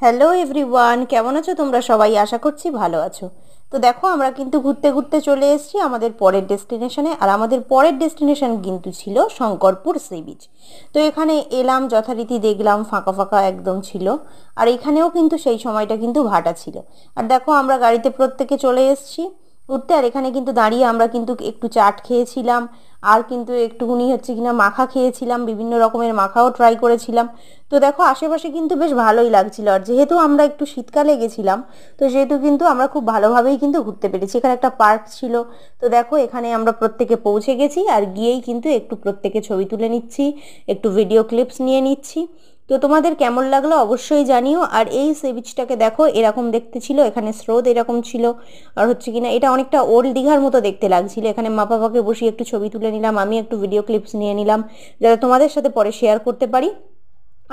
Hello everyone, কেমন আছো তোমরা সবাই? আশা করছি ভালো আছো। তো দেখো, আমরা কিন্তু ঘুরতে ঘুরতে চলে এসেছি আমাদের পরের ডেস্টিনেশনে। আর আমাদের পরের ডেস্টিনেশন কিন্তু ছিল শঙ্করপুর সি বিচ। তো এখানে এলাম, যথারীতি দেখলাম ফাঁকা ফাঁকা একদম ছিল। আর এখানেও কিন্তু সেই সময়টা কিন্তু ভাটা ছিল। আর দেখো, আমরা গাড়িতে প্রত্যেকে চলে এসেছি উঠতে। আর এখানে কিন্তু দাঁড়িয়ে আমরা কিন্তু একটু চাট খেয়েছিলাম, আর কিন্তু একটুকুনি হচ্ছে কিনা মাখা খেয়েছিলাম, বিভিন্ন রকমের মাখাও ট্রাই করেছিলাম। তো দেখো, আশেপাশে কিন্তু বেশ ভালোই লাগছিল। আর যেহেতু আমরা একটু শীতকালে গেছিলাম, তো সেহেতু কিন্তু আমরা খুব ভালোভাবেই কিন্তু ঘুরতে পেরেছি। এখানে একটা পার্ক ছিল। তো দেখো, এখানে আমরা প্রত্যেকে পৌঁছে গেছি, আর গিয়েই কিন্তু একটু প্রত্যেকে ছবি তুলে নিচ্ছি, একটু ভিডিও ক্লিপস নিয়ে নিচ্ছি। তো তোমাদের কেমন লাগলো অবশ্যই জানিও। আর এই সি বিচটাকে দেখো, এরকম দেখতে ছিল, এখানে স্রোত এরকম ছিল। আর হচ্ছে কিনা এটা অনেকটা ওল্ড দীঘার মতো দেখতে লাগছিল। এখানে মা বাবাকে বসিয়ে একটু ছবি তুলে নিলাম, আমি একটু ভিডিও ক্লিপস নিয়ে নিলাম, যাতে তোমাদের সাথে পরে শেয়ার করতে পারি।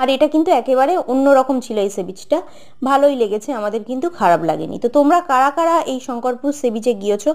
আর এটা কিন্তু একেবারে অন্যরকম ছিল এই সি বিচটা। ভালোই লেগেছে আমাদের, কিন্তু খারাপ লাগেনি। তো তোমরা কারা কারা এই শঙ্করপুর সি বিচে গিয়েছো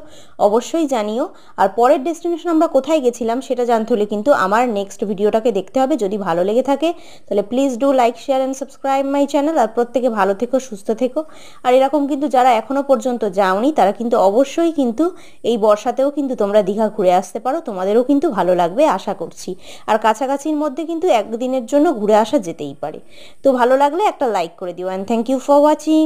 অবশ্যই জানিও। আর পরের ডেস্টিনেশন আমরা কোথায় গেছিলাম সেটা জানতে হলে কিন্তু আমার নেক্সট ভিডিওটাকে দেখতে হবে। যদি ভালো লেগে থাকে তাহলে please do like, share and subscribe my channel. আর প্রত্যেকে ভালো থেকো, সুস্থ থেকো। আর এরকম কিন্তু যারা এখনো পর্যন্ত যাওনি তারা কিন্তু অবশ্যই কিন্তু এই বর্ষাতেও কিন্তু তোমরা দীঘা ঘুরে আসতে পারো, তোমাদেরও কিন্তু ভালো লাগবে আশা করছি। আর কাছাকাছির মধ্যে কিন্তু একদিনের জন্য ঘুরে আসা যেতেই পারে। তো ভালো লাগলে একটা লাইক করে দিও। And thank you for watching.